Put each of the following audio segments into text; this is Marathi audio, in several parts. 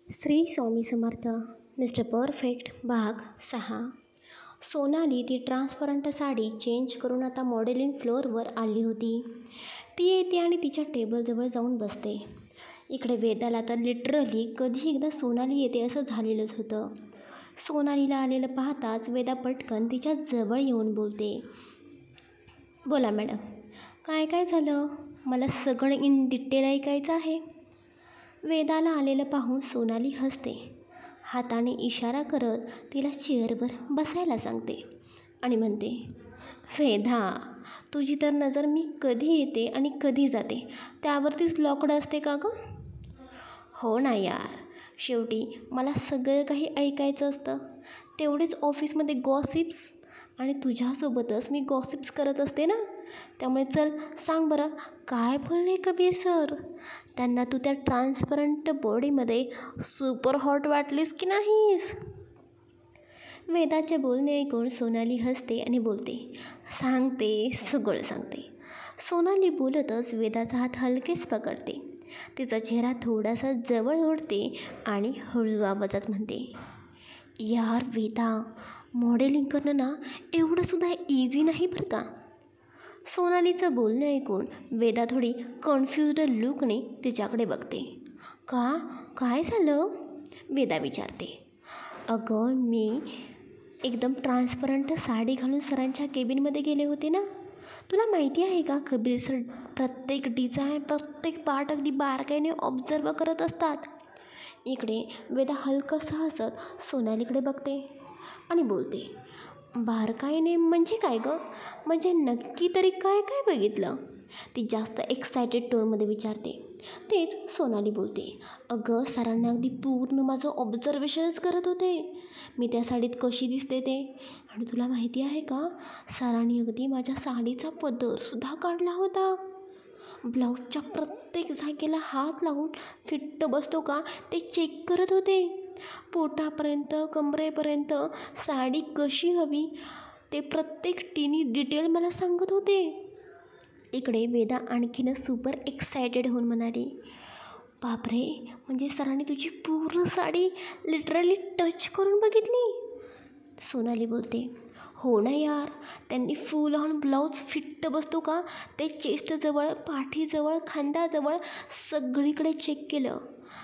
श्री स्वामी समर्थ. मिस्टर परफेक्ट भाग 6. सोनाली ती ट्रान्सपरंट साडी चेंज करून आता मॉडेलिंग फ्लोअरवर आली होती. ती येते आणि तिच्या टेबलजवळ जाऊन बसते. इकडे वेदाला तर लिटरली कधी एकदा सोनाली येते असं झालेलंच होतं. सोनालीला आलेलं पाहताच वेदा पटकन तिच्या जवळ येऊन बोलते. बोला मॅडम, काय काय झालं? मला सगळं इन डिटेल ऐकायचं आहे. वेदाला आलेलं पाहून सोनाली हसते. हाताने इशारा करत तिला चेअरवर बसायला सांगते आणि म्हणते, वेदा, तुझी तर नजर मी कधी येते आणि कधी जाते त्यावरतीच लॉकड असते का गं? हो ना यार, शेवटी मला सगळं काही ऐकायचं असतं. तेवढेच ऑफिसमध्ये गॉसिप्स, आणि तुझ्यासोबतच मी गॉसिप्स करत असते ना. त्यामुळे चल सांग बरं, काय बोलले कबीर सर? त्यांना तू त्या ट्रान्सपरंट बॉडीमध्ये सुपर हॉट वाटलीस की नाहीस? वेदाचे बोलणे ऐकून सोनाली हसते आणि बोलते, सांगते, सगळं सांगते. सोनाली बोलतच वेदाचा हात हलकेच पकडते. तिचा चेहरा थोडासा जवळ ओढते आणि हळू आवाजात म्हणते, यार वेदा, मॉडेलिंग करणं ना एवढंसुद्धा इझी नाही बरं का. सोनालीचं बोलणं ऐकून वेदा थोडी कन्फ्युज्ड लुकने तिच्याकडे बघते. का? काय झालं? वेदा विचारते. अगं, मी एकदम ट्रान्सपरंट साडी घालून सरांच्या केबिनमध्ये गेले होते ना. तुला माहिती आहे का, कबीर सर प्रत्येक डिझाईन, प्रत्येक पार्ट अगदी बारकाईने ऑब्झर्व करत असतात. इकडे वेदा हलकंसं हसत सोनालीकडे बघते आणि बोलते, बारकाईने म्हणजे काय गं? म्हणजे नक्की तरी काय काय बघितलं? ती जास्त एक्सायटेड टोनमध्ये विचारते. तेच सोनाली बोलते, अगं, सरांना अगदी पूर्ण माझं ऑब्झर्वेशनच करत होते. मी त्या साडीत कशी दिसते ते. आणि तुला माहिती आहे का, सरांनी अगदी माझ्या साडीचा पदरसुद्धा काढला होता. ब्लाऊजच्या प्रत्येक जागेला हात लावून फिट्ट बसतो का ते चेक करत होते. पोटापर्यंत, कमरेपर्यंत साडी कशी हवी ते प्रत्येक टिनी डिटेल मला सांगत होते. इकडे वेदा आणखीनच सुपर एक्सायटेड होऊन म्हणाली, बापरे, म्हणजे सरांनी तुझी पूर्ण साडी लिटरली टच करून बघितली? सोनाली बोलते, हो ना यार, त्यांनी फुल ऑन ब्लाऊज फिट्ट बसतो का ते चेस्टजवळ, पाठीजवळ, खांद्याजवळ सगळीकडे चेक केलं.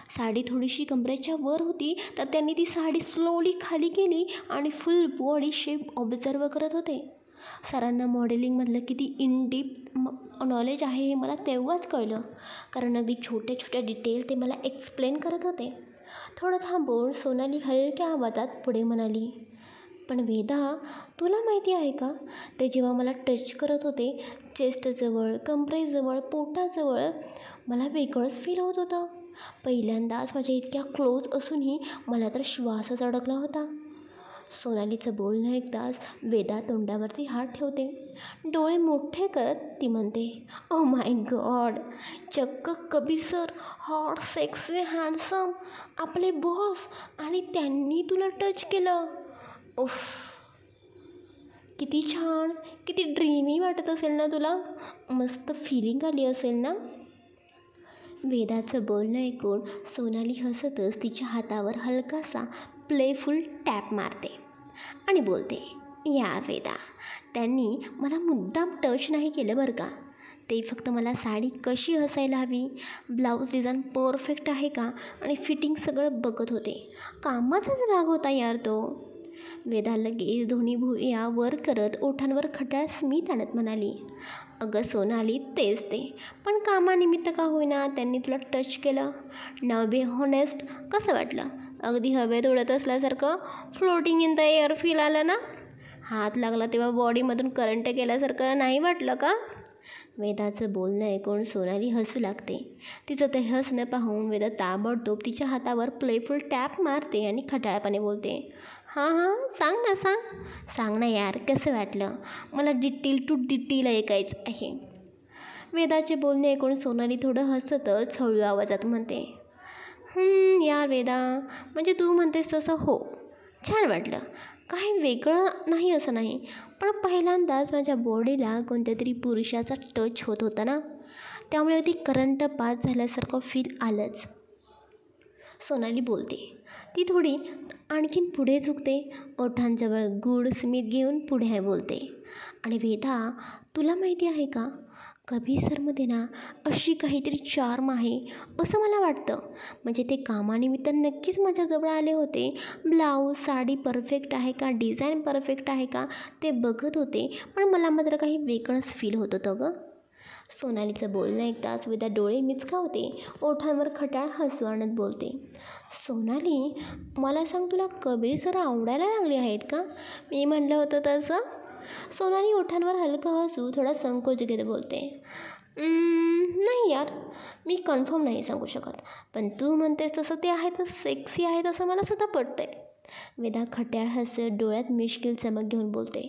साडी थोडीशी कमरेच्या वर होती तर त्यांनी ती साडी स्लोली खाली केली आणि फुल बॉडी शेप ऑब्झर्व करत होते. सरांना मॉडेलिंगमधलं किती इन डीप नॉलेज आहे हे मला तेव्हाच कळलं, कारण अगदी छोट्या छोट्या डिटेल ते मला एक्सप्लेन करत होते. थोडं थांबून सोनाली हलक्या आवाजात पुढे म्हणाली, पण वेदा, तुला माहिती आहे का, ते जेव्हा मला टच करत होते चेस्टजवळ, कमरेजवळ, पोटाजवळ, मला वेगळंच फील होत होतं. पहिल्यांदाच माझ्या इतक्या क्लोज असूनही मला तर श्वासच अडकला होता. सोनालीचं बोलणं ऐकताच वेदा तोंडावरती हात ठेवते. डोळे मोठे करत ती म्हणते, ओ माय गॉड, चक्क Kabir sir, hot, sexy, handsome, आपले बॉस, आणि त्यांनी तुला टच केलं. उफ, किती छान, किती ड्रीमी वाटत असेल ना तुला? मस्त फिलिंग आली असेल ना? वेदाचं बोलणं ऐकून सोनाली हसतच तिच्या हातावर हलकासा प्लेफुल टॅप मारते आणि बोलते, या वेदा, त्यांनी मला मुद्दाम टच नाही केलं बरं का. ते फक्त मला साडी कशी असायला हवी, ब्लाऊज डिझाईन परफेक्ट आहे का आणि फिटिंग सगळं बघत होते. कामाचाच भाग होता यार तो. वेदा लगेच दोन्ही भुवया वर करत ओठांवर खटाळ स्मित आणत म्हणाली, अगं सोनाली, तेच ते, पण कामानिमित्त का होईना त्यांनी तुला टच केलं. नाव बी हॉनेस्ट, कसं वाटलं? अगदी हवेत उडत असल्यासारखं, floating in the air feel आलं ना? हात लागला तेव्हा बॉडीमधून करंट गेल्यासारखं नाही वाटलं का? वेदाचं बोलणं ऐकून सोनाली हसू लागते. तिचं ते हसणं पाहून वेदा ताबडतोब तिच्या हातावर प्लेफुल टॅप मारते आणि खटाळपणे बोलते, हां हां, सांग ना, सांग ना यार, कसं वाटलं? मला डिटेल टू डिटेल ऐकायचं आहे. वेदाचे बोलणे ऐकून सोनाली थोडं हसतच हळू आवाजात म्हणते, यार वेदा, म्हणजे तू म्हणतेस तसं हो, छान वाटलं. काही वेगळं नाही असं नाही, पण पहिल्यांदाच माझ्या बॉडीला कोणत्या तरी पुरुषाचा टच होत होता ना, त्यामुळे अगदी करंट पास झाल्यासारखं फील आलंच. सोनाली बोलते. ती थोडी आणखीन पुढे झुकते, ओठांजवळ गूढ स्मित घेऊन पुढे बोलते. आणि वेदा, तुला माहिती आहे का, कबीर सरमध्ये ना अशी काहीतरी चार्म आहे असं मला वाटतं. म्हणजे ते कामानिमित्त नक्कीच माझ्याजवळ आले होते. ब्लाऊज साडी परफेक्ट आहे का, डिझाईन परफेक्ट आहे का ते बघत होते, पण मला मात्र काही वेगळंच फील होत होतं गं. सोनालीचं बोलणं ऐकताच वेदा डोळे मिचकावते, ओठांवर खटाळ हसू आणत बोलते. सोनाली, मला सांग, तुला कबीर सर आवडायला लागले आहेत का? मी म्हणलं होतं तसं? सोनाली ओठांवर हलकं हसू थोडा संकोच घेत बोलते. नाही यार, मी कन्फर्म नाही सांगू शकत, पण तू म्हणतेस तसं ते आहेत, सेक्सी आहेत असं मला सुद्धा पटतंय. वेदा खट्याळ हसत डोळ्यात मिश्किल चमक घेऊन बोलते.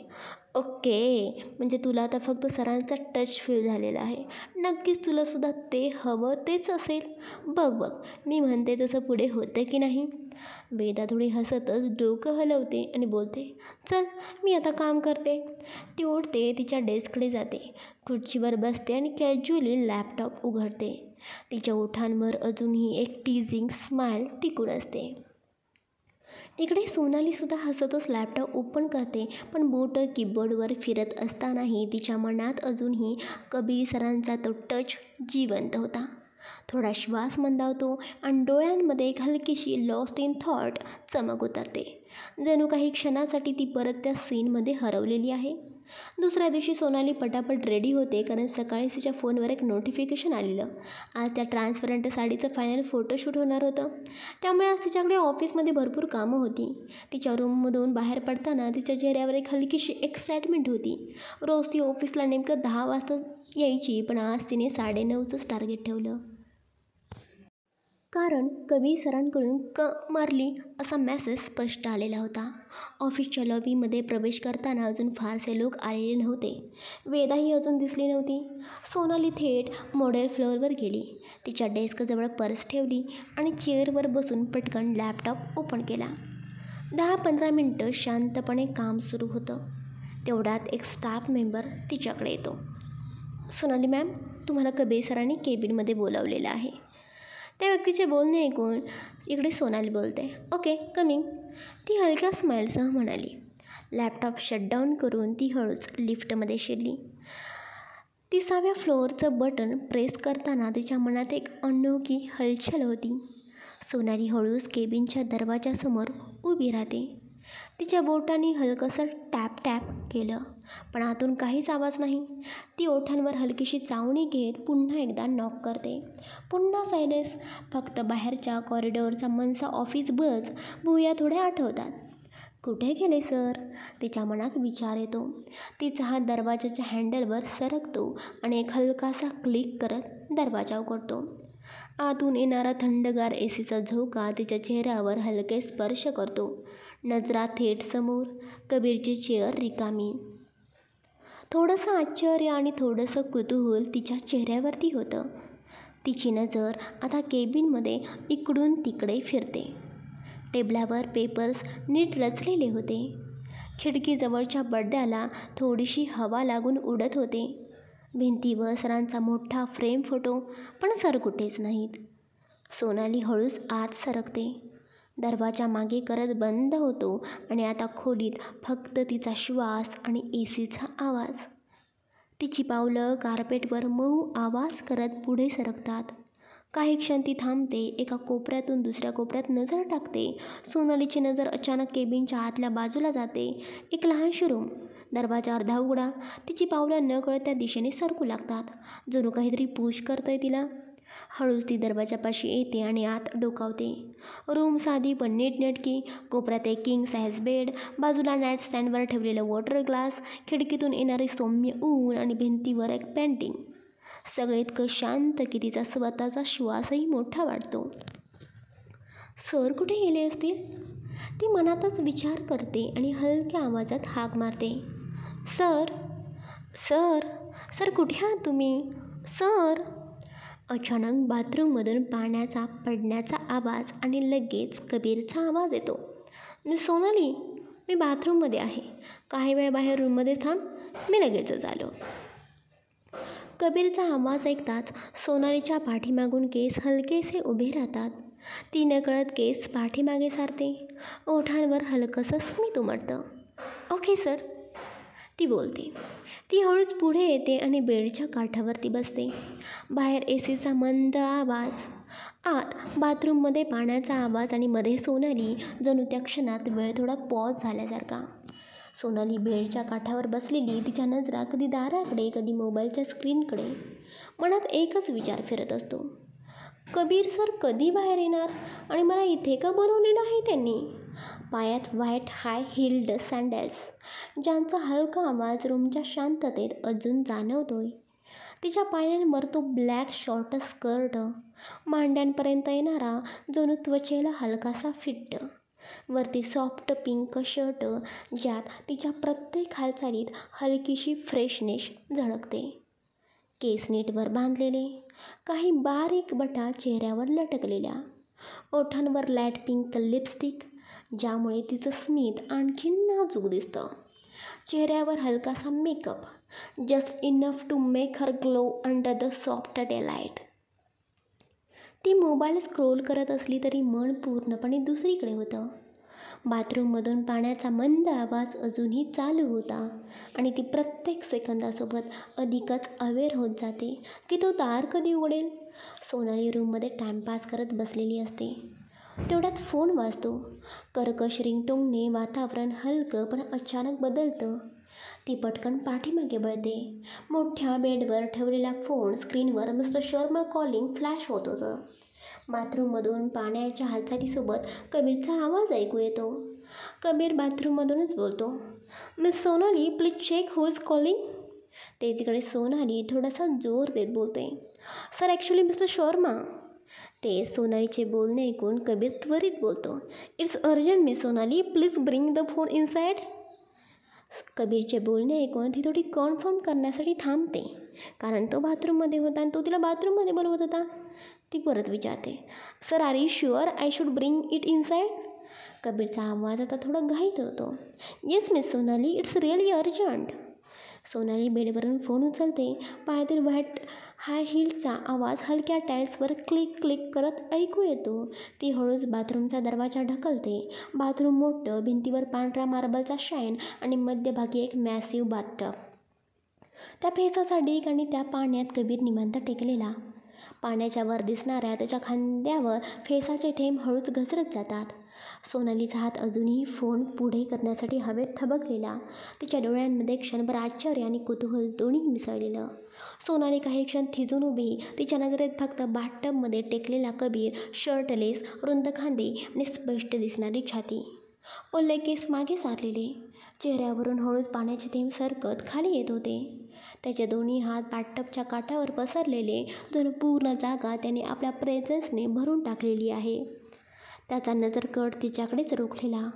ओके, म्हणजे तुला आता फक्त सरांचा टच फील झालेला आहे. नक्कीच तुला सुद्धा ते हवं तेच असेल. बघ बघ, मी म्हणते तसं पुढे होतं की नाही. वेदा थोडी हसतच डोकं हलवते आणि बोलते. चल, मी आता काम करते. ती उठते, तिच्या डेस्ककडे जाते, खुर्चीवर बसते आणि कॅज्युअली लॅपटॉप उघडते. तिच्या ओठांवर अजूनही एक टीझिंग स्माईल टिकून असते. इकडे सोनालीसुद्धा हसतच लॅपटॉप ओपन करते, पण बोटं कीबोर्डवर फिरत असतानाही तिच्या मनात अजूनही कबीर सरांचा तो टच जिवंत होता. थोडा श्वास मंदावतो आणि डोळ्यांमध्ये एक हलकीशी लॉस्ट इन थॉट चमक उतरते. जणू काही क्षणासाठी ती परत त्या सीनमध्ये हरवलेली आहे. दुसऱ्या दिवशी सोनाली पटापट रेडी होते, कारण सकाळी तिच्या फोनवर एक नोटिफिकेशन आलेलं. आज त्या ट्रान्सपरंट साडीचं फायनल फोटोशूट होणार होतं. त्यामुळे आज तिच्याकडे ऑफिसमध्ये भरपूर कामं होती. तिच्या रूममधून बाहेर पडताना तिच्या चेहऱ्यावर एक हलकीशी एक्साइटमेंट होती. रोज ती ऑफिसला नेमकं 10 वाजता यायची, पण आज तिने 9:30च टार्गेट ठेवलं. कारण कबीर सरांकडून मारली असा मेसेज स्पष्ट आलेला होता. ऑफिसच्या लॉबीमध्ये प्रवेश करताना अजून फारसे लोक आलेले नव्हते. वेदाही अजून दिसली नव्हती. सोनाली थेट मॉडेल फ्लोअरवर गेली. तिच्या डेस्कजवळ पर्स ठेवली आणि चेअरवर बसून पटकन लॅपटॉप ओपन केला. 10-15 मिनटं शांतपणे काम सुरू होतं. तेवढ्यात एक स्टाफ मेंबर तिच्याकडे येतो. सोनाली मॅम, तुम्हाला कबीर सरांनी केबिनमध्ये बोलावलेलं आहे. त्या व्यक्तीचे बोलणे ऐकून इकडे सोनाली बोलते. ओके, कमिंग, ती हलक्या स्माईलसह म्हणाली. लॅपटॉप शटडाऊन करून ती हळूच लिफ्टमध्ये शिरली. 30व्या फ्लोअरचं बटन प्रेस करताना तिच्या मनात एक अनोखी हलचल होती. सोनाली हळूच केबिनच्या दरवाजासमोर उभी राहते. तिच्या बोटांनी हलकंसं टॅप टॅप केलं, पण आतून काहीच आवाज नाही. ती ओठांवर हलकीशी चावणी घेत पुन्हा एकदा नॉक करते. पुन्हा सायलेन्स. फक्त बाहेरच्या कॉरिडॉरचा मनसा ऑफिस बस भुया थोड्या आठवतात. कुठे गेले सर, तिच्या मनात विचार येतो. तिचा हात दरवाजाच्या हँडलवर सरकतो आणि एक हलकासा क्लिक करत दरवाजा उघडतो. आतून येणारा थंडगार एसीचा झोका तिच्या चेहऱ्यावर हलके स्पर्श करतो. नजरा थेट समोर, कबीरची चेअर रिकामी. थोडंसं आश्चर्य आणि थोडंसं कुतूहल तिच्या चेहऱ्यावरती होतं. तिची नजर आता केबिनमध्ये इकडून तिकडे फिरते. टेबलावर पेपर्स नीट रचलेले होते. खिडकीजवळच्या पडद्याला थोडीशी हवा लागून उडत होते. भिंतीवर सरांचा मोठा फ्रेम फोटो, पण सर कुठेच नाहीत. सोनाली हळूच आत सरकते. दरवाजा मागे करत बंद होतो आणि आता खोलीत फक्त तिचा श्वास आणि एसीचा आवाज. तिची पावलं कार्पेटवर मऊ आवाज करत पुढे सरकतात. काही क्षण ती थांबते, एका कोपऱ्यातून दुसऱ्या कोपऱ्यात नजर टाकते. सोनालीची नजर अचानक केबिनच्या आतल्या बाजूला जाते. एक लहानशी रूम, दरवाजा अर्धा उघडा. तिची पावलं नकळत त्या दिशेने सरकू लागतात. जणू काहीतरी पुश करतंय तिला. हळूच ती दरवाजापाशी येते आणि आत डोकावते. रूम साधी पण नीटनेटकी. कोपऱ्यात एक किंग साईज बेड, बाजूला नाईट स्टँडवर ठेवलेलं वॉटर ग्लास, खिडकीतून येणारे सौम्य ऊन आणि भिंतीवर एक पेंटिंग. सगळे इतकं शांत की तिचा स्वतःचा श्वासही मोठा वाटतो. सर कुठे गेले असतील, ती मनातच विचार करते आणि हलक्या आवाजात हाक मारते. सर, सर, सर कुठे आहात तुम्ही, सर. अचानक बाथरूममधून पाण्याचा पडण्याचा आवाज आणि लगेच कबीरचा आवाज येतो. मिस सोनाली, मी बाथरूममध्ये आहे. काही वेळ बाहेर रूममध्ये थांब, मी लगेचच आलो. कबीरचा आवाज ऐकताच सोनालीच्या पाठीमागून केस हलकेसे उभे राहतात. ती नकळत केस पाठीमागे सारते. ओठांवर हलकंसं स्मित उमटतं. ओके सर, ती बोलते. ती हळूच पुढे येते आणि बेडच्या काठावरती बसते. बाहेर एसीचा मंद आवाज, आत बाथरूममध्ये पाण्याचा आवाज आणि मध्ये सोनाली. जणू त्या क्षणात वेळ थोडा पॉज झाल्यासारखा. सोनाली बेडच्या काठावर बसलेली, तिच्या नजरा कधी दाराकडे कधी मोबाईलच्या स्क्रीनकडे. मनात एकच विचार फिरत असतो, कबीर सर कधी बाहेर येणार आणि मला इथे का बोलवलेलं आहे त्यांनी? पायात व्हाईट हाय हिल्ड सँडल्स, ज्यांचा हलका आवाज रूमच्या शांततेत अजून जाणवतोय. तिच्या पायांवर तो ब्लॅक शॉर्ट स्कर्ट, मांड्यांपर्यंत येणारा, जणू त्वचेला हलकासा फिट्ट. वरती सॉफ्ट पिंक शर्ट, ज्यात तिच्या प्रत्येक हालचालीत हलकीशी फ्रेशनेस झळकते. केस नीटवर बांधलेले, काही बारीक बटा चेहऱ्यावर लटकलेल्या, ओठांवर लाईट पिंक लिपस्टिक, ज्यामुळे तिचं स्मित आणखीन नाजूक दिसतं. चेहऱ्यावर हलकासा makeup, just enough to make her glow under the soft daylight. ती मोबाईल स्क्रोल करत असली तरी मन पूर्णपणे दुसरीकडे होतं. बाथरूममधून पाण्याचा मंद आवाज अजूनही चालू होता आणि ती प्रत्येक सेकंदासोबत अधिकच अवेअर होत जाते की तो दार कधी उघडेल. सोनाली रूममध्ये टाइमपास करत बसलेली असते. तेवढ्यात फोन वाजतो. कर्कश रिंगटोनने वातावरण हलकं पण अचानक बदलतं. ती पटकन पाठीमागे वळते. मोठ्या बेडवर ठेवलेला फोन स्क्रीनवर मिस्टर शर्मा कॉलिंग फ्लॅश होत होतं. बाथरूममधून पाण्याच्या हालचालीसोबत कबीरचा आवाज ऐकू येतो. कबीर बाथरूममधूनच बोलतो, miss Sonali please check who is calling. त्याच्याकडे सोनाली थोडासा जोर देत बोलते, सर ॲक्च्युली मिस्टर शर्मा. ते सोनालीचे बोलणे ऐकून कबीर त्वरित बोलतो, it's urgent miss Sonali, please bring the phone inside. कबीरचे बोलणे ऐकून ती थोडी कन्फर्म करण्यासाठी थांबते, कारण तो बाथरूममध्ये होता आणि तो तिला बाथरूममध्ये बोलवत होता. ती परत विचारते, sir are you sure I should bring it inside. कबीरचा आवाज आता थोडा घाईत होतो, yes miss Sonali, it's really urgent. Sonali बेडवरून फोन उचलते. पायातील व्हाईट हाय हिलचा आवाज हलक्या टाईल्सवर क्लिक क्लिक करत ऐकू येतो. ती हळूच बाथरूमचा दरवाजा ढकलते. बाथरूम मोठं, भिंतीवर पांढऱ्या मार्बलचा शाईन आणि मध्यभागी एक मॅसिव्ह बाथटब. त्या फेसाचा ढीग आणि त्या पाण्यात कबीर निवांत टेकलेला. पाण्याच्या वर दिसणाऱ्या त्याच्या खांद्यावर फेसाचे थेंब हळूच घसरत जातात. सोनालीचा हात अजूनही फोन पुढे करण्यासाठी हवेत थबकलेला. तिच्या डोळ्यांमध्ये क्षणभर आश्चर्य आणि कुतूहल दोन्ही मिसळलेलं. सोनाली काही क्षण थिजून उभी. तिच्या नजरेत फक्त बाथटबमध्ये टेकलेला कबीर, शर्टलेस, रुंद खांदे आणि स्पष्ट दिसणारी छाती. ओले केस मागे सारलेले. चेहऱ्यावरून हळूच पाण्याचे थेंब सरकत खाली येत होते. त्याचे दोन्ही हात बाथटबच्या काठावर पसरलेले, जणू पूर्ण जागा त्याने आपल्या प्रेझेन्सने भरून टाकलेली आहे. त्याचा नजरकट तिच्याकडेच रोखलेला.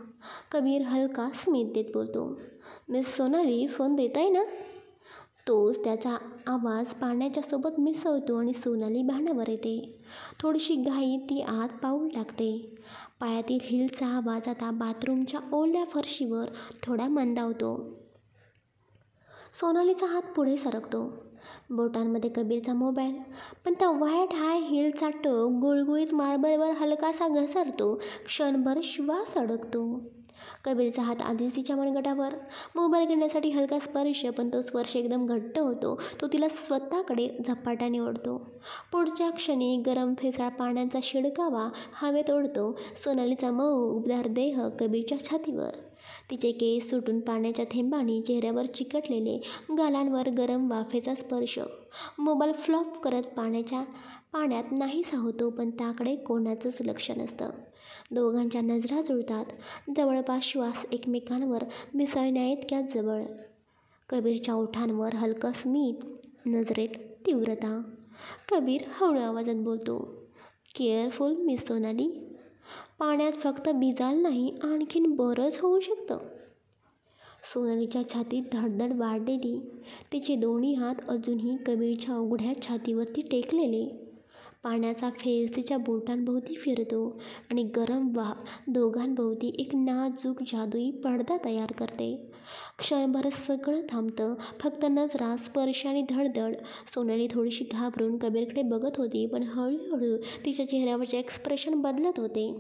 कबीर हलका स्मित देत बोलतो, मिस सोनाली फोन देताय ना. तोच त्याचा आवाज पाण्याच्या सोबत मिसळतो आणि सोनाली भानावर येते. थोडीशी घाईत ती आत पाऊल टाकते. पायातील हिलचा आवाज आता बाथरूमच्या ओल्या फरशीवर थोडा मंदावतो. सोनालीचा हात पुढे सरकतो. बोटांमध्ये कबीरचा मोबाईल, पण त्या व्हाईट हाय हिलचा टोक गुळगुळीत मार्बलवर हलकासा घसरतो. क्षणभर श्वास अडकतो. कबीरचा हात आधीच तिच्या मनगटावर. मोबाईल घेण्यासाठी हलका स्पर्श, पण तो स्पर्श एकदम घट्ट होतो. तो तिला स्वतःकडे झपाट्याने ओढतो. पुढच्या क्षणी गरम फेसाळ पाण्याचा शिडकावा हवेत ओढतो. सोनालीचा मऊ उबदार देह कबीरच्या छातीवर. तिचे केस सुटून पाण्याच्या थेंबांनी चेहऱ्यावर चिकटलेले, गालांवर गरम वाफेचा स्पर्श. मोबाईल फ्लॉप करत पाण्यात नाहीसा होतो, पण त्याकडे कोणाचंच लक्ष नसतं. दोघांच्या नजरा जुळतात, जवळपास श्वास एकमेकांवर मिसळण्याइतक्या जवळ. कबीरच्या ओठांवर हलकं स्मित, नजरेत तीव्रता. कबीर हळू आवाजात बोलतो, केअरफुल मिस सोनाली. पाण्यात फक्त भिजाल नाही, आणखीन बरंच होऊ शकतं. सोनालीच्या छातीत धडधड वाढलेली. तिचे दोन्ही हात अजूनही कबीरच्या उघड्या छातीवरती टेकलेले. पाण्याचा फेस तिच्या बोटांभोवती फिरतो आणि गरम वाफ दोघांभोवती एक नाजूक जादुई पडदा तयार करते. क्षणभर सगळं थांबतं. फक्त नजरा, स्पर्श आणि धडधड. सोनाली थोडीशी घाबरून कबीरकडे बघत होती, पण हळूहळू तिच्या चेहऱ्यावरचे एक्सप्रेशन बदलत होते.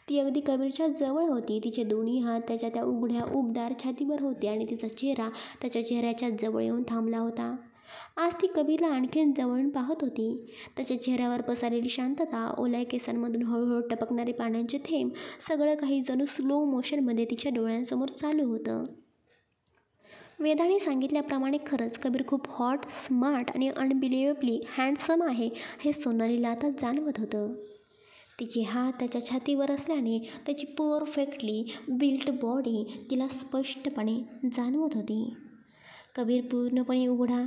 ती अगदी कबीरच्या जवळ होती. तिचे दोन्ही हात त्याच्या त्या उघड्या उबदार छातीवर होते आणि तिचा चेहरा त्याच्या चेहऱ्याच्या जवळ येऊन थांबला होता. आज ती कबीरला आणखीन जवळून पाहत होती. त्याच्या चेहऱ्यावर पसरलेली शांतता, ओल्या केसांमधून हळूहळू टपकणारे पाण्याचे थेंब, सगळं काही जणू स्लो मोशनमध्ये तिच्या डोळ्यांसमोर चालू होतं. वेदाने सांगितल्याप्रमाणे खरंच कबीर खूप हॉट, स्मार्ट आणि अनबिलिव्हेबली हँडसम आहे हे सोनालीला आता जाणवत होतं. तिचे हात त्याच्या छातीवर असल्याने त्याची परफेक्टली बिल्ट बॉडी तिला स्पष्टपणे जाणवत होती. कबीर पूर्णपणे उघडा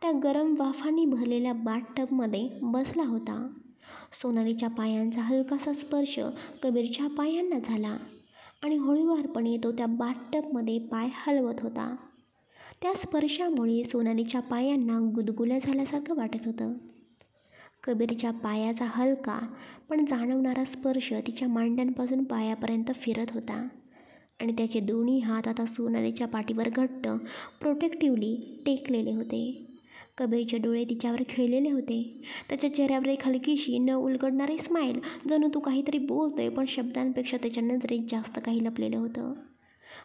त्या गरम वाफांनी भरलेल्या बाथटबमध्ये बसला होता. सोनालीच्या पायांचा हलकासा स्पर्श कबीरच्या पायांना झाला आणि हळूवारपणे तो त्या बाथटबमध्ये पाय हलवत होता. त्या स्पर्शामुळे सोनालीच्या पायांना गुदगुल्या झाल्यासारखं वाटत होतं. कबीरच्या पायाचा हलका पण जाणवणारा स्पर्श तिच्या मांड्यांपासून पायापर्यंत फिरत होता आणि त्याचे दोन्ही हात आता सोनालीच्या पाठीवर घट्ट, प्रोटेक्टिव्हली टेकलेले होते. कबीरचे डोळे तिच्यावर खिळलेले होते. त्याच्या चेहऱ्यावर एक हलकीशी न उलगडणारी स्माईल, जणू तो काहीतरी बोलतोय पण शब्दांपेक्षा त्याच्या नजरेत जास्त काही लपलेलं होतं.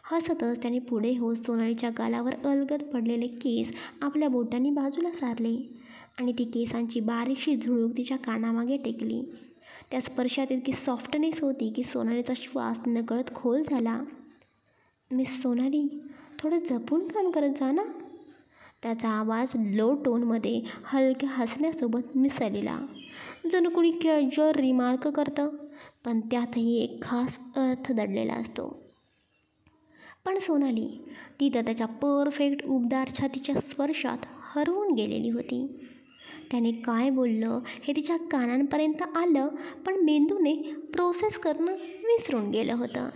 हसतच त्याने पुढे होत सोनालीच्या गालावर अलगद पडलेले केस आपल्या बोटांनी बाजूला सारले आणि ती केसांची बारीकशी झुळूक तिच्या कानामागे टेकली. त्या स्पर्शात इतकी सॉफ्टनेस होती की सोनालीचा श्वास नकळत खोल झाला. मिस सोनाली, थोडं जपून काम करत जा ना. त्याचा आवाज लो टोनमध्ये हलक्या हसण्यासोबत मिसळलेला, जणू कुणी कॅज्युअल रिमार्क करतं, पण त्यातही एक खास अर्थ दडलेला असतो. पण सोनाली, ती तर त्याच्या परफेक्ट उबदार छातीच्या स्पर्शात हरवून गेलेली होती. त्याने काय बोललं हे तिच्या कानांपर्यंत आलं, पण मेंदूने प्रोसेस करणं विसरून गेलं होतं.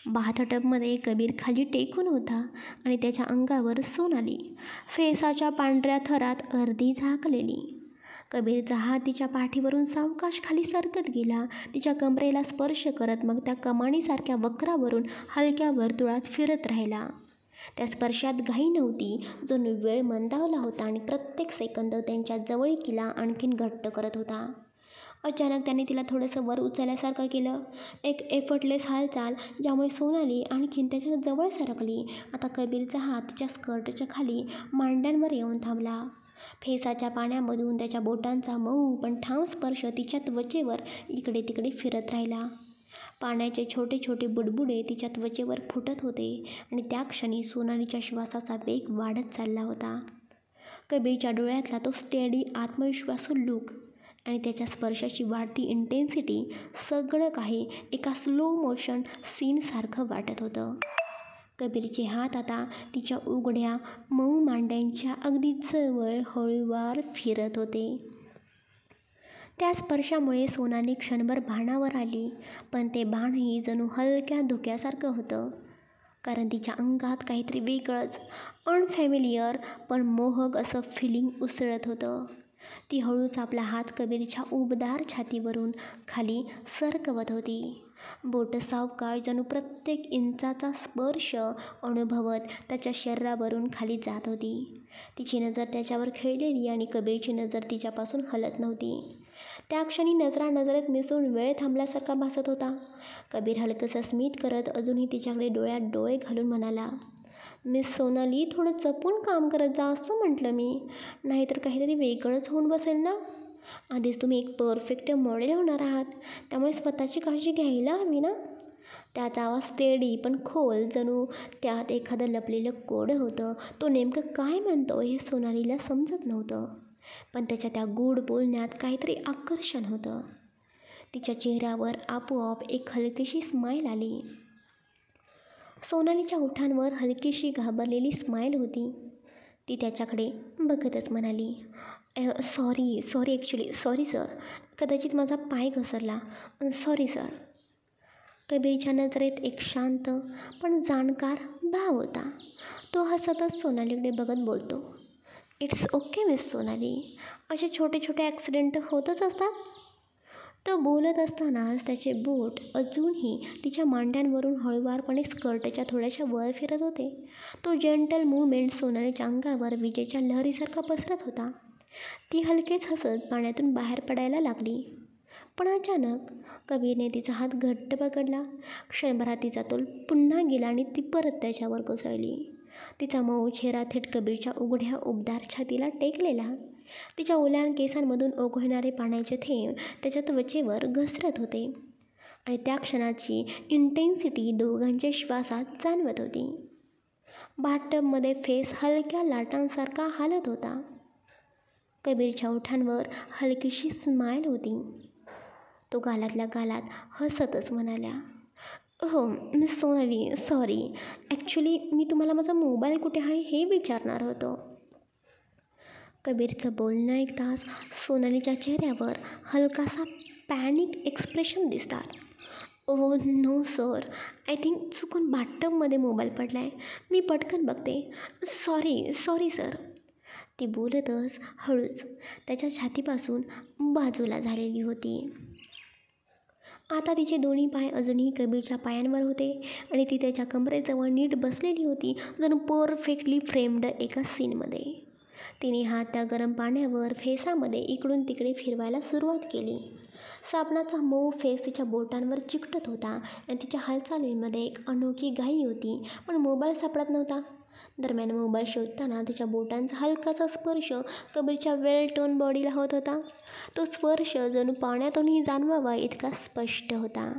बाथटबमध्ये कबीर खाली टेकून होता आणि त्याच्या अंगावर सोनाली, फेसाच्या पांढऱ्या थरात अर्धी झाकलेली. कबीरचा हात तिच्या पाठीवरून सावकाश खाली सरकत गेला, तिच्या कमरेला स्पर्श करत मग त्या कमानीसारख्या वक्रावरून हलक्या वर्तुळात फिरत राहिला. त्या स्पर्शात घाई नव्हती, जणू वेळ मंदावला होता आणि प्रत्येक सेकंद त्यांच्या जवळीकीला आणखीन घट्ट करत होता. अचानक त्याने तिला थोडंसं वर उचलल्यासारखं केलं, एक एफर्टलेस हालचाल ज्यामुळे सोनाली आणखीन त्याच्या जवळ सरकली. आता कबीरचा हात तिच्या स्कर्टच्या खाली मांड्यांवर येऊन थांबला. फेसाच्या पाण्यामधून त्याच्या बोटांचा मऊ पण ठाम स्पर्श तिच्या त्वचेवर इकडे तिकडे फिरत राहिला. पाण्याचे छोटे छोटे बुडबुडे तिच्या त्वचेवर फुटत होते आणि त्या क्षणी सोनालीच्या श्वासाचा वेग वाढत चालला होता. कबीरच्या डोळ्यातला तो स्टेडी, आत्मविश्वासू लूक आणि त्याच्या स्पर्शाची वाढती इंटेन्सिटी, सगळं काही एका स्लो मोशन सीनसारखं वाटत होतं. कबीरचे हात आता तिच्या उघड्या मऊ मांड्यांच्या अगदी जवळ हळूवार फिरत होते. त्या स्पर्शामुळे सोनाली क्षणभर भानावर आली, पण ते भानही जणू हलक्या धुक्यासारखं होतं, कारण तिच्या अंगात काहीतरी वेगळंच, अनफॅमिलियर पण मोहक असं फिलिंग उसळत होतं. ती हळूच आपला हात कबीरच्या उबदार छातीवरून खाली सरकवत होती. बोटं सावकाश, जणू प्रत्येक इंचाचा स्पर्श अनुभवत त्याच्या शरीरावरून खाली जात होती. तिची नजर त्याच्यावर खिळलेली आणि कबीरची नजर तिच्यापासून हलत नव्हती. त्या क्षणी नजरा नजरेत मिसळून वेळ थांबल्यासारखा भासत होता. कबीर हलकंसं स्मित करत अजूनही तिच्याकडे डोळ्यात डोळे घालून म्हणाला, मिस सोनाली, थोडं जपून काम करत जा असं म्हटलं मी, नाहीतर काहीतरी वेगळंच होऊन बसेल ना. आधीच तुम्ही एक परफेक्ट मॉडेल होणार आहात, त्यामुळे स्वतःची काळजी घ्यायला हवी ना. त्याचा आवाज स्टेडी पण खोल, जणू त्यात एखादं लपलेलं कोड होतं. तो नेमकं काय म्हणतो हे सोनालीला समजत नव्हतं, पण त्याच्या त्या गूढ बोलण्यात काहीतरी आकर्षण होतं. तिच्या चेहऱ्यावर आपोआप एक हलकीशी स्माईल आली. सोनालीच्या ओठांवर हलकीशी घाबरलेली स्माईल होती. ती त्याच्याकडे बघतच म्हणाली, सॉरी सर, कदाचित माझा पाय घसरला, सॉरी सर. कबीरच्या नजरेत एक शांत पण जाणकार भाव होता. तो हसतच सोनालीकडे बघत बोलतो, इट्स ओके मिस सोनाली, असे छोटे छोटे ॲक्सिडेंट होतच असतात. तो बोलत असतानाच त्याचे बोट अजूनही तिच्या मांड्यांवरून हळुवारपणे स्कर्टच्या थोड्याशा वर फिरत होते. तो जेंटल मूवमेंट सोनालीच्या अंगावर विजेच्या लहरीसारखा पसरत होता. ती हलकेच हसत पाण्यातून बाहेर पडायला लागली. पण अचानक कबीरने तिचा हात घट्ट पकडला. क्षणभरात तिचा तोल पुन्हा गेला आणि ती परत त्याच्यावर कोसळली. तिचा मऊ चेहरा थेट कबीरच्या उघड्या उबदार छातीला टेकलेला. तिच्या ओल्या केसांमधून ओघळणारे पाण्याचे थेंब त्याच्या त्वचेवर घसरत होते आणि त्या क्षणाची इंटेन्सिटी दोघांच्या श्वासात जाणवत होती. बाथटबमध्ये फेस हलक्या लाटांसारखा हालत होता. कबीरच्या ओठांवर हलकीशी स्माईल होती. तो गालातल्या गालात हसतच म्हणाला, हो मिस सोनाली, सॉरी. ॲक्च्युली मी तुम्हाला माझा मोबाईल कुठे आहे हे विचारणार होतो. कबीरचं बोलणं ऐकताच सोनालीच्या चेहऱ्यावर हलकासा पॅनिक एक्सप्रेशन दिसतात. Oh no sir, I think चुकून बाथटबमध्ये मोबाईल पडला आहे. मी पटकन बघते. Sorry sir. ती बोलतच हळूच त्याच्या छातीपासून बाजूला झालेली होती. आता तिचे दोन्ही पाय अजूनही कबीरच्या पायांवर होते आणि ती त्याच्या कमरेजवळ नीट बसलेली होती, जणू परफेक्टली फ्रेम्ड एका सीनमध्ये. तिने हात त्या गरम पाण्यावर फेसामध्ये इकडून तिकडे फिरवायला सुरुवात केली. साबणाचा मऊ फेस तिच्या बोटांवर चिकटत होता आणि तिच्या हालचालींमध्ये एक अनोखी घाई होती, पण मोबाईल सापडत नव्हता. दरम्यान मोबाईल शोधताना तिच्या बोटांचा हलकासा स्पर्श कबीरच्या वेल टोन बॉडीला होत होता. तो स्पर्श जणू पाण्यातूनही जाणवावा इतका स्पष्ट होता.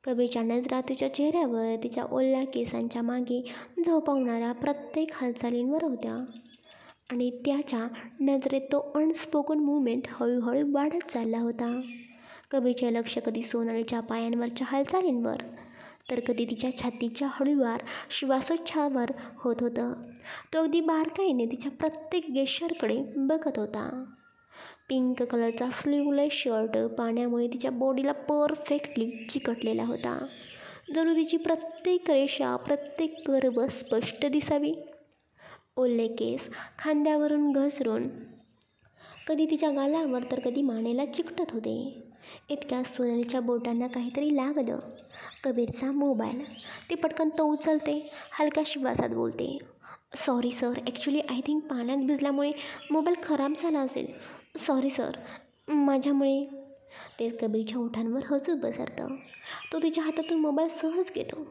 कबीरच्या नजरा तिच्या चेहऱ्यावर, तिच्या ओल्या केसांच्या मागे झोपावणाऱ्या प्रत्येक हालचालींवर होत्या आणि त्याच्या नजरेत तो अनस्पोकन मूवमेंट हळूहळू वाढत चालला होता. कबीरचे लक्ष कधी सोनालीच्या पायांवरच्या हालचालींवर तर कधी तिच्या छातीच्या हळूवार श्वासोच्छवासावर होत होतं. तो अगदी बारकाईने तिच्या प्रत्येक गेस्चरकडे बघत होता. पिंक कलरचा स्लीवलेस शर्ट पाण्यामुळे तिच्या बॉडीला परफेक्टली चिकटलेला होता, जणू तिची प्रत्येक रेषा, प्रत्येक कर्व स्पष्ट दिसावी. ओले केस खांद्यावरून घसरून कधी तिच्या गालावर तर कधी मानेला चिकटत होते. इतक्या सोनालीच्या बोटांना काहीतरी लागलं. कबीरचा मोबाईल. ती पटकन तो उचलते, हलक्या श्वासात बोलते, sorry sir, actually I think पाण्यात भिजल्यामुळे मोबाईल खराब झाला असेल. सॉरी सर, माझ्यामुळे. ते कबीरच्या ओठांवर हसूच बसरतं. तो तिच्या हातातून मोबाईल सहज घेतो.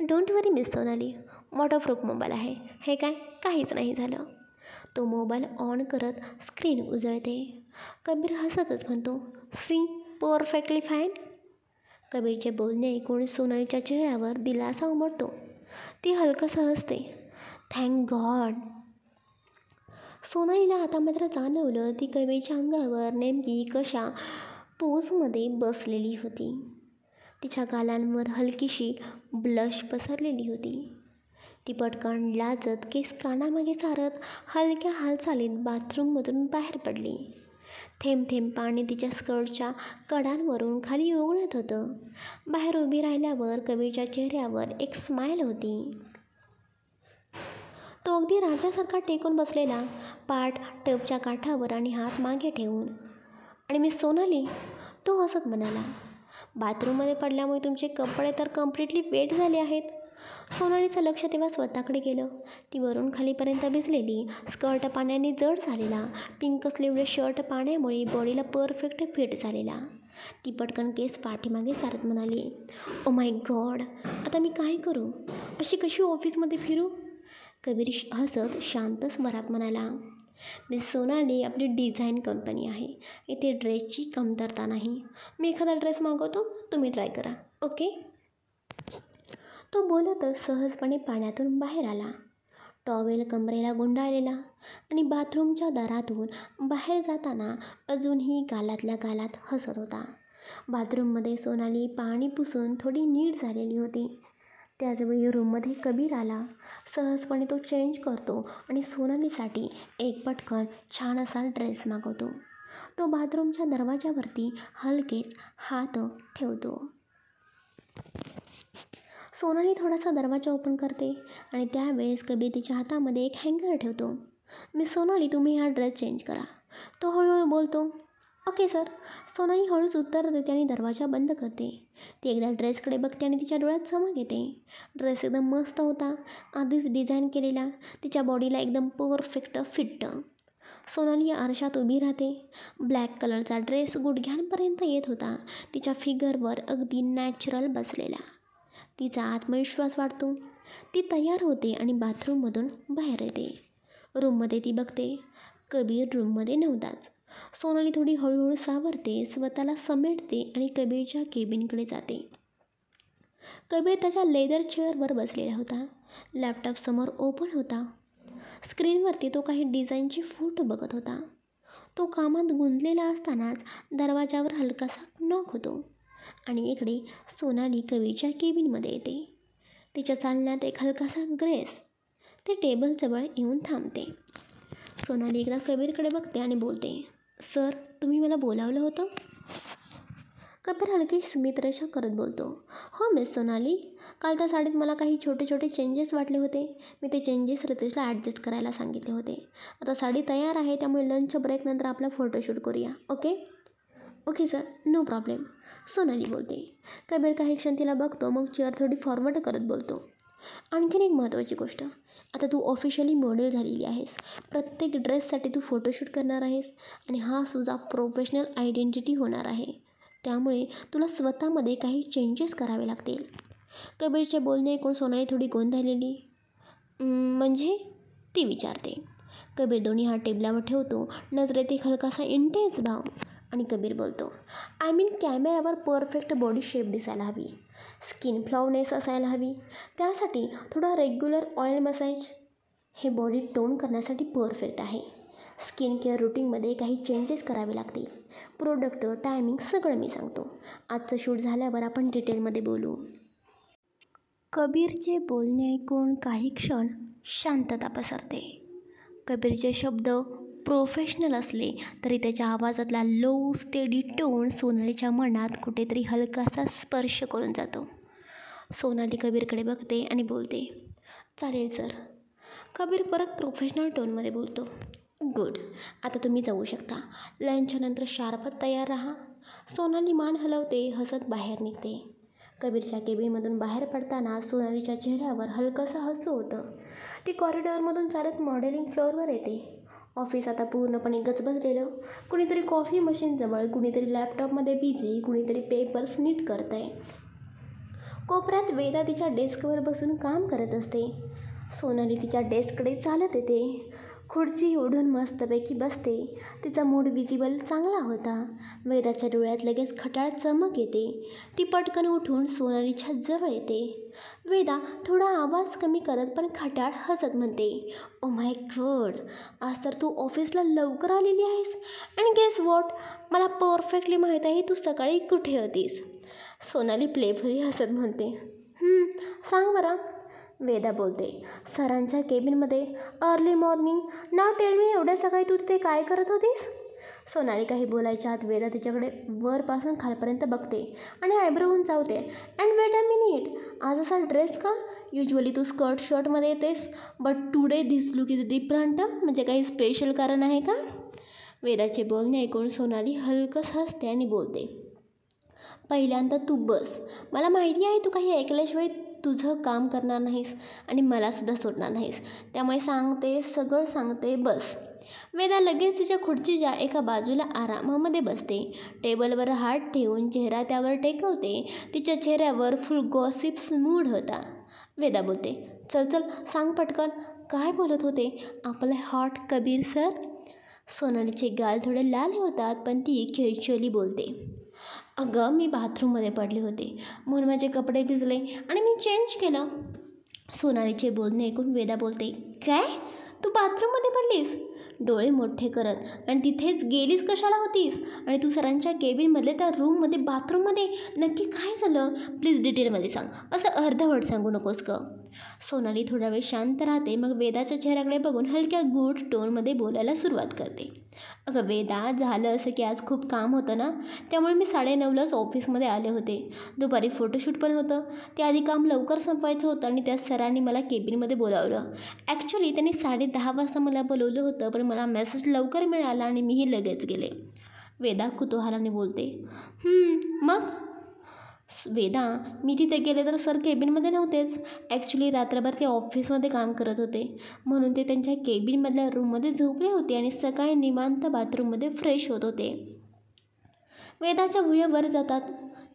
Don't worry miss Sonali, waterproof mobile आहे. हे काय, काहीच नाही झालं. तो मोबाईल ऑन करत स्क्रीन उजळते. कबीर हसतच म्हणतो, सी परफेक्टली फाईन. कबीरचे बोलणे ऐकून सोनालीच्या चेहऱ्यावर दिलासा उमटतो. ती हलकंसं हसते, थँक गॉड. सोनालीला आता मात्र जाणवलं ती कबीरच्या अंगावर नेमकी कशा पोजमध्ये बसलेली होती. तिच्या गालांवर हलकीशी ब्लश पसरलेली होती. ती पटकन लाजत केस कानामागे सारत हलक्या हालचालीत बाथरूममधून बाहेर पडली. थेंब थेंब पाणी तिच्या स्कर्टच्या कडांवरून खाली ओघळत होतं. बाहेर उभी राहिल्यावर कबीरच्या चेहऱ्यावर एक स्माईल होती. तो अगदी राजासारखा टेकून बसलेला, पाठ टबच्या काठावर आणि हात मागे ठेवून. आणि मिस सोनाली, तो हसत म्हणाला, बाथरूममध्ये पडल्यामुळे तुमचे कपडे तर कम्प्लिटली वेट झाले आहेत. सोनालीचं लक्ष तेव्हा स्वतःकडे गेलं. ती वरून खालीपर्यंत भिजलेली, स्कर्ट पाण्याने जड झालेला, पिंक स्लीवलेस शर्ट पाण्यामुळे बॉडीला परफेक्ट फिट झालेला. ती पटकन केस पाठीमागे सारत म्हणाली, ओ माय गॉड, आता मी काय करू? अशी कशी ऑफिसमध्ये फिरू? कबीर हसत शांत स्वरात म्हणाला, मिस सोनाली, आपली डिझाईन कंपनी आहे. इथे ड्रेसची कमतरता नाही. मी एखादा ड्रेस मागवतो, तुम्ही ट्राय करा, ओके. तो बोलतच सहजपणे पाण्यातून बाहेर आला. टॉवेल कमरेला गुंडाळलेला आणि बाथरूमच्या दारातून बाहेर जाताना अजूनही गालातल्या गालात हसत होता. बाथरूममध्ये सोनाली पाणी पुसून थोडी नीट झालेली होती. त्याचवेळी रूममध्ये कबीर आला. सहजपणे तो चेंज करतो आणि सोनालीसाठी एक पटकन छान असा ड्रेस मागवतो. तो बाथरूमच्या दरवाजावरती हलकेच हात ठेवतो. सोनाली थोडासा दरवाजा ओपन करते आणि त्यावेळेस कबीर तिच्या हातामध्ये एक हँगर ठेवतो. मिस सोनाली, तुम्ही हा ड्रेस चेंज करा. तो हळूहळू बोलतो. Okay sir. सोनाली हळूच उत्तर देते आणि दरवाजा बंद करते. ती एकदा ड्रेसकडे बघते आणि तिच्या डोळ्यात चमक येते. ड्रेस एकदम मस्त होता, आधीच डिझाईन केलेला, तिच्या बॉडीला एकदम परफेक्ट फिट. सोनाली आरशात उभी राहते. ब्लॅक कलरचा ड्रेस गुडघ्यांपर्यंत येत होता. तिच्या फिगरवर अगदी नॅचरल बसलेला. तिचा आत्मविश्वास वाढतो. ती तयार होते आणि बाथरूममधून बाहेर येते. रूममध्ये ती बघते, कबीर रूममध्ये नव्हताच. सोनाली थोडी हळूहळू सावरते, स्वतःला समेटते आणि कबीरच्या केबिनकडे जाते. कबीर त्याच्या लेदर चेअरवर बसलेला होता. लॅपटॉप समोर ओपन होता. स्क्रीनवरती तो काही डिझाईनचे फोटो बघत होता. तो कामात गुंतलेला असतानाच दरवाजावर हलकासा नॉक होतो आणि इकडे सोनाली कबीरच्या केबिनमध्ये येते. तिच्या चालण्यात एक हलकासा ग्रेस. ती टेबलजवळ येऊन थांबते. सोनाली एकदा कबीरकडे बघते आणि बोलते, सर, तुम्ही मला बोलावलं होतं? कबीर हलकी स्मितरेषा करत बोलतो, हो मिस सोनाली, काल त्या साडीत मला काही छोटे छोटे चेंजेस वाटले होते. मी ते चेंजेस रितेशला ॲडजस्ट करायला सांगितले होते. आता साडी तयार आहे, त्यामुळे लंच ब्रेकनंतर आपला फोटोशूट करूया. Okay? Okay sir, no problem, Sonali बोलते. कबीर काही क्षण तिला बघतो, मग चेअर थोडी फॉरवर्ड करत बोलतो, आणखीन एक महत्त्वाची गोष्ट, आता तू ऑफिशियली मॉडेल झालेली आहेस. प्रत्येक ड्रेससाठी तू फोटोशूट करणार आहेस आणि हा तुझा प्रोफेशनल आयडेंटिटी होणार आहे. त्यामुळे तुला स्वतःमध्ये काही चेंजेस करावे लागतील. कबीरचे बोलणे ऐकून सोनाली थोडी गोंधळलेली. म्हणजे? ती विचारते. कबीर दोन्ही हात टेबलावर ठेवतो, नजरेत एक हलकासा इंटेन्स भाव, आणि कबीर बोलतो, आय मीन कॅमेऱ्यावर परफेक्ट बॉडी शेप दिसायला हवी, स्किन फ्लॉवनेस असायला हवी. त्यासाठी थोडा रेग्युलर ऑइल मसाज हे बॉडी टोन करण्यासाठी परफेक्ट आहे. स्किन केअर रुटीनमध्ये काही चेंजेस करावे लागतील. प्रोडक्ट, टायमिंग सगळं मी सांगतो. आजचं शूट झाल्यावर आपण डिटेलमध्ये बोलू. कबीरचे बोलणे ऐकून काही क्षण शांतता पसरते. कबीरचे शब्द प्रोफेशनल असले तरी त्याच्या आवाजातला लो स्टेडी टोन सोनालीच्या मनात कुठेतरी हलकासा स्पर्श करून जातो. सोनाली कबीरकडे बघते आणि बोलते, चालेल सर. कबीर परत प्रोफेशनल टोनमध्ये बोलतो, गुड, आता तुम्ही जाऊ शकता. लंचनंतर शार्प तयार राहा. सोनाली मान हलवते, हसत बाहेर निघते. कबीरच्या केबिनमधून बाहेर पडताना सोनालीच्या चेहऱ्यावर हलकंसं हसू होतं. ती कॉरिडॉरमधून चालत मॉडेलिंग फ्लोअरवर येते. ऑफिस आता पूर्णपणे गजबजलेलं. कुणीतरी कॉफी मशीनजवळ, कुणीतरी लॅपटॉपमध्ये बिझी, कुणीतरी पेपर्स नीट करत आहे. कोपऱ्यात वेदा तिच्या डेस्कवर बसून काम करत असते. सोनाली तिच्या डेस्ककडे चालत येते. खुर्ची ओढून मस्तपैकी बसते. तिचा मूड विजिबल चांगला होता. वेदाच्या डोळ्यात लगेच खटाळ चमक येते. ती पटकन उठून सोनालीच्या जवळ येते. वेदा थोडा आवाज कमी करत पण खटाळ हसत म्हणते, ओ माय गॉड, आज तर तू ऑफिसला लवकर आलेली आहेस. अँड गेस वॉट, मला परफेक्टली माहीत आहे तू सकाळी कुठे होतीस. सोनाली प्लेफुली हसत म्हणते, सांग बरं. वेदा बोलते, सरांच्या केबिनमध्ये, अर्ली मॉर्निंग. नाव टेल मी, एवढ्या सकाळी तू तिथे काय करत होतीस? सोनाली काही बोलायच्या आत वेदा तिच्याकडे वरपासून खालपर्यंत बघते आणि आयब्रोहून चावते. अँड वेट अ मिनिट, आज असा ड्रेस का? युजली तू स्कर्ट शर्टमध्ये येतेस, but today this look is different. म्हणजे काही स्पेशल कारण आहे का? वेदाचे बोलणे ऐकून सोनाली हलकस हसते आणि बोलते, पहिल्यांदा तू बस. मला माहिती आहे तू काही ऐकल्याशिवाय तुझं काम करणार नाहीस आणि मलासुद्धा सोडणार नाहीस. त्यामुळे सांगते, सगळं सांगते, बस. वेदा लगेच तिच्या खुर्चीच्या एका बाजूला आरामामध्ये बसते. टेबलवर हात ठेवून चेहरा त्यावर टेकवते. तिच्या चेहऱ्यावर फुल गॉसिप्स मूड होता. वेदा बोलते, चल चल सांग पटकन, काय बोलत होते आपले हॉट कबीर सर? सोनालीचे गाल थोडे लाल होतात, पण ती कॅज्युअली बोलते, अगं मी बाथरूममध्ये पडले होते म्हणून माझे कपडे भिजले आणि मी चेंज केलं. सोनालीचे बोलणे ऐकून वेदा बोलते, काय? तू बाथरूममध्ये पडलीस? डोळे मोठे करत, आणि तिथेच गेलीस कशाला होतीस? आणि तू सरांच्या केबिनमधले त्या रूममध्ये, बाथरूममध्ये नक्की काय झालं? प्लीज डिटेलमध्ये सांग, असं अर्धवट सांगू नकोस ग. सोनाली थोडा वेळ शांत राहते, मग वेदाच्या चेहऱ्याकडे बघून हलक्या गूढ टोनमध्ये बोलायला सुरुवात करते. अगं वेदा, झालं असं की आज खूप काम होतं ना, त्यामुळे मी 9:30लाच ऑफिसमध्ये आले होते. दुपारी फोटोशूट पण होतं. त्याआधी काम लवकर संपवायचं होतं आणि त्या सरांनी मला केबिनमध्ये बोलावलं. ॲक्च्युली त्यांनी 10:30 वाजता मला बोलवलं होतं, पण मला मेसेज लवकर मिळाला आणि मीही लगेच गेले. वेदा कुतूहलाने बोलते. मग? वेदा, मी तिथे गेले तर सर केबिनमध्ये नव्हतेच. ॲक्च्युली रात्रभर ते ऑफिसमध्ये काम करत होते, म्हणून ते त्यांच्या केबिनमधल्या रूममध्ये झोपले होते आणि सकाळी निवांत बाथरूममध्ये फ्रेश होत होते. वेदाच्या भुया वर जातात.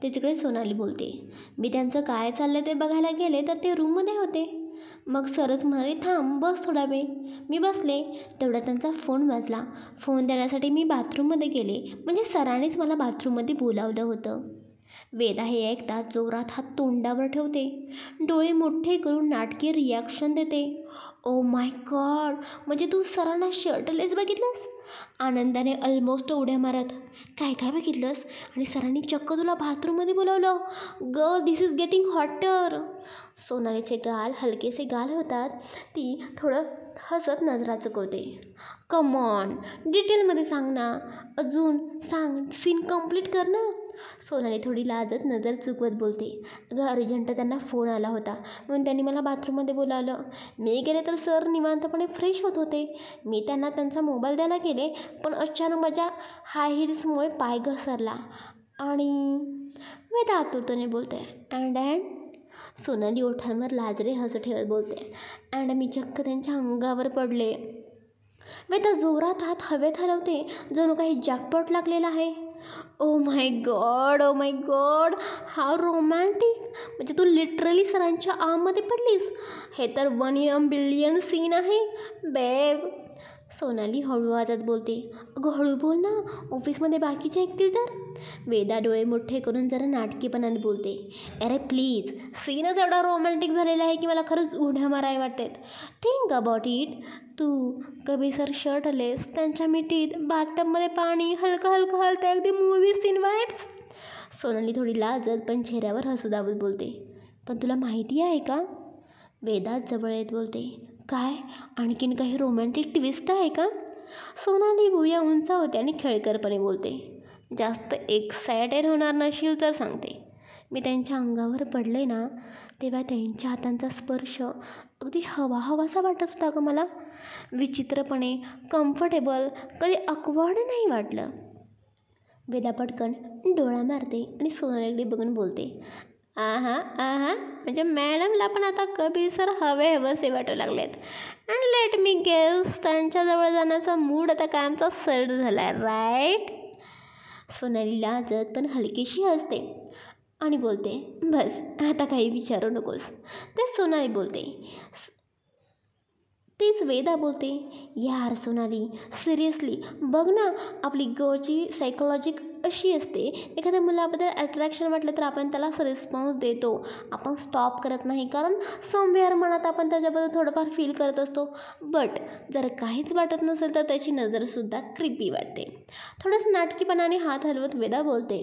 तिकडे सोनाली बोलते. मी त्यांचं काय चाललं ते बघायला गेले तर ते रूममध्ये होते. मग सरच म्हणाले, थांब, बस थोडा वेळ. मी बसले. तेवढ्यात त्यांचा फोन वाजला. फोन देण्यासाठी मी बाथरूममध्ये गेले, म्हणजे सरांनीच मला बाथरूममध्ये बोलावलं होतं. वेदा हे ऐकताच जोरात हात तोंडावर ठेवते. डोळे मोठे करून नाटकी रिॲक्शन देते. ओ माय गॉड, म्हणजे तू सरांना शर्टलेस बघितलंस? आनंदाने ऑलमोस्ट उड्या मारत. काय काय बघितलंस? आणि सरांनी चक्क तुला बाथरूममध्ये बोलावलं? Girl, this is getting hotter. सोनालीचे गाल हलकेसे गाल होतात. ती थोडं हसत नजरा चुकवते. कम ऑन, डिटेलमध्ये सांग ना. अजून सांग, सीन कंप्लीट कर ना. सोनाली थोडी लाजत नजर चुकवत बोलते. अगं अर्जंट त्यांना फोन आला होता, म्हणून त्यांनी मला बाथरूममध्ये बोलावलं. मी गेले तर सर निवांतपणे फ्रेश होत होते. मी त्यांना त्यांचा मोबाईल द्यायला गेले, पण अचानक माझ्या हाय हिल्समुळे पाय घसरला आणि वेदा आतुरतेने बोलते. अँड सोनाली ओठांवर लाजरे हसू ठेवत बोलते. अँड मी चक्क त्यांच्या अंगावर पडले. वेदा जोरात हात हवेत हलवते, जणू काही जॅकपॉट लागलेला आहे. Oh my God, oh my God, how romantic. म्हणजे तू लिटरली सरांच्या आर्ममध्ये पडलीस. हे तर 1 in a billion सीन आहे बेब. सोनाली हळू आवाजात बोलते. अगं हळू बोल ना, ऑफिसमध्ये बाकीचे ऐकतील तर. वेदा डोळे मोठे करून जरा नाटकीपणाने बोलते. अरे प्लीज, सीनच एवढा रोमॅन्टिक झालेला आहे की मला खरंच उड्या माराय वाटतात. Think about it. तू कभी सर शर्टलेस, त्यांच्या मिठीत बाथटबमध्ये पाणी हलकं हलकं हलतं, अगदी मूवी सीन वाईब्स. सोनाली थोडी लाजत पण चेहऱ्यावर हसू दाबत बोलते. पण तुला माहिती आहे का? वेदा जवळ येत बोलते. काय? आणखीन काही रोमॅन्टिक ट्विस्ट आहे का? सोनाली भुया उंचावते आणि खेळकरपणे बोलते. जास्त एक्सायटेड होणार नशील तर सांगते. मी त्यांच्या अंगावर पडले ना, तेव्हा त्यांच्या हातांचा स्पर्श अगदी हवा हवासा वाटत होता गं मला. विचित्रपणे कम्फर्टेबल, कधी ऑकवर्ड नाही वाटलं. वेदा पटकन डोळा मारते आणि सोनालीकडे बघून बोलते. आहा आहा, म्हणजे मॅडमला पण आता कबीर सर हवे हवेसे वाटू लागलेत. अँड लेट मी गेस, त्यांच्याजवळ जाण्याचा मूड आता कायमचा सेट झाला आहे, राईट? सोनाली लाजत पण हलकीशी हसते आणि बोलते. बस आता काही विचारू नकोस. ते सोनाली बोलते. तीच वेदा बोलते. यार सोनाली, सिरियसली बघ ना, आपली गर्लची सायकोलॉजी अशी असते. एखाद्या मुलाबद्दल अट्रॅक्शन वाटलं तर आपण त्याला रिस्पॉन्स देतो. आपण स्टॉप करत नाही, कारण समवेअर मनात आपण त्याच्याबद्दल थोडंफार फील करत असतो. बट जर काहीच वाटत नसेल तर त्याची नजरसुद्धा क्रिपी वाटते. थोडंसं नाटकीपणाने हात हलवत वेदा बोलते.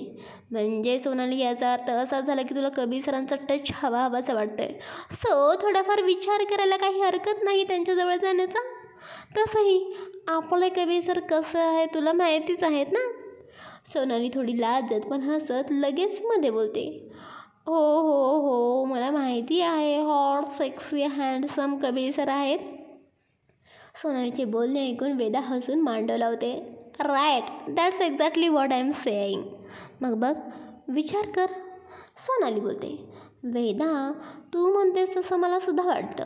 म्हणजे सोनाली, याचा अर्थ असा झाला की तुला कबीर सरांचा टच हवा हवासा वाटतोय. सो थोडाफार विचार करायला काही हरकत नाही त्यांच्याजवळ जाण्याचा. तसंही आपलं कबीर सर कसं आहे तुला माहितीच आहेत ना. सोनाली थोडी लाजत पण हसत लगेच मध्ये बोलते. हो हो हो, मला माहिती आहे, hot sexy handsome Kabir sir आहेत. सोनालीचे बोलणे ऐकून वेदा हसून मांडव लावते. Right, that's exactly what I am saying. मग बघ, विचार कर. सोनाली बोलते. वेदा, तू म्हणतेस तसं मला सुद्धा वाटतं.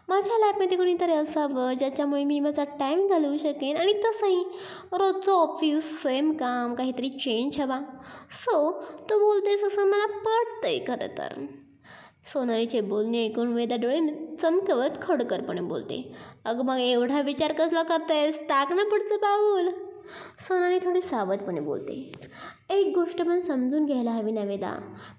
माझ्या लाईफमध्ये कोणीतरी असावं ज्याच्यामुळे मी माझा टाईम घालवू शकेन. आणि तसंही रोजचं ऑफिस, सेम काम, काहीतरी चेंज हवा. सो तू बोलतेस असं मला पटतंय खरं तर. सोनालीचे बोलणे ऐकून वेदा डोळे चमकवत खोडकरपणे बोलते. अगं मग एवढा विचार कसला करतायस, टाक ना पुढचं पाऊल. सोनाली थोडी सावधपणे बोलते. एक गोष्ट पण समजून घ्यायला हवी ना वेदा,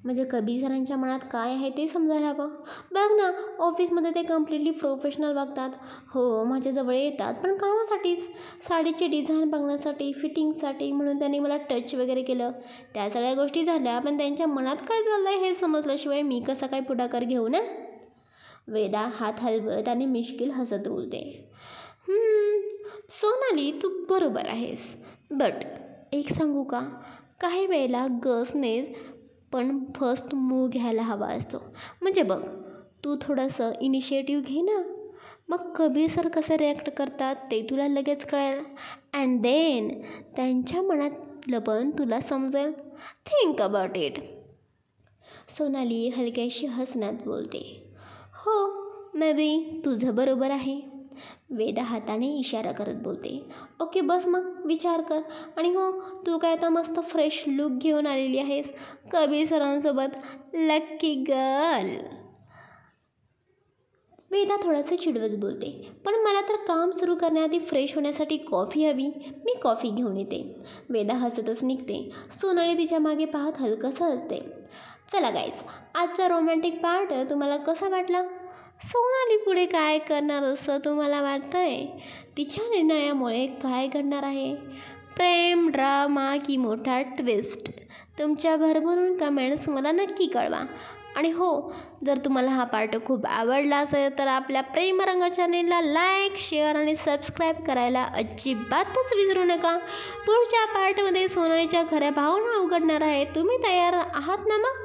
म्हणजे कबीर सरांच्या मनात काय आहे ते समजायला हवं. बघ ना, ऑफिसमध्ये ते कम्प्लिटली प्रोफेशनल वागतात. हो, माझ्याजवळ येतात पण कामासाठीच, साडीची डिझाईन बघण्यासाठी, फिटिंगसाठी, म्हणून त्यांनी मला टच वगैरे केलं. त्या सगळ्या गोष्टी झाल्या, पण त्यांच्या मनात काय चाललं आहे हे समजल्याशिवाय मी कसा काय पुढाकार घेऊ ना. वेदा हात हलवत आणि मिश्किल हसत बोलते. सोनाली, तू बरोबर आहेस. बट एक सांगू का, काही वेळेला गर्ल्सनेच पण फर्स्ट मूव घ्यायला हवा असतो. म्हणजे बघ, तू थोडंसं इनिशिएटिव्ह घे ना. मग कबीर सर कसे रिॲक्ट करतात ते तुला लगेच कळेल. अँड देन त्यांच्या मनातलं पण तुला समजेल. Think about it. सोनाली हलक्याशी हसण्यात बोलते. हो, मे बी तुझं बरोबर आहे. वेदा हाताने इशारा करत बोलते. ओके, बस मग विचार कर. आणि हो, तू काय आता मस्त फ्रेश लुक घेऊन आलेली आहेस कबीर सरांसोबत. Lucky girl. वेदा थोडंसं चिडवत बोलते. पण मला तर काम सुरू करण्याआधी फ्रेश होण्यासाठी कॉफी हवी. मी कॉफी घेऊन येते. वेदा हसतच निघते. सोनाली तिच्या मागे पाहत हलकंसं हसते. चला गाईज, आजचा रोमॅन्टिक पार्ट तुम्हाला कसा वाटला? सोनाली पुढे काय करणार असं तुम्हाला वाटतंय? तिच्या निर्णयामुळे काय घडणार आहे? प्रेम, ड्रामा की मोठा ट्विस्ट? तुमच्या भरभरून कमेंट्स मला नक्की कळवा. आणि हो, जर तुम्हाला हा पार्ट खूप आवडला असेल तर आपल्या प्रेमरंग चॅनेलला लाईक, शेअर आणि सबस्क्राईब करायला अजिबातच विसरू नका. पुढच्या पार्टमध्ये सोनालीच्या खऱ्या भावना उघडणार आहे. तुम्ही तयार आहात ना मग?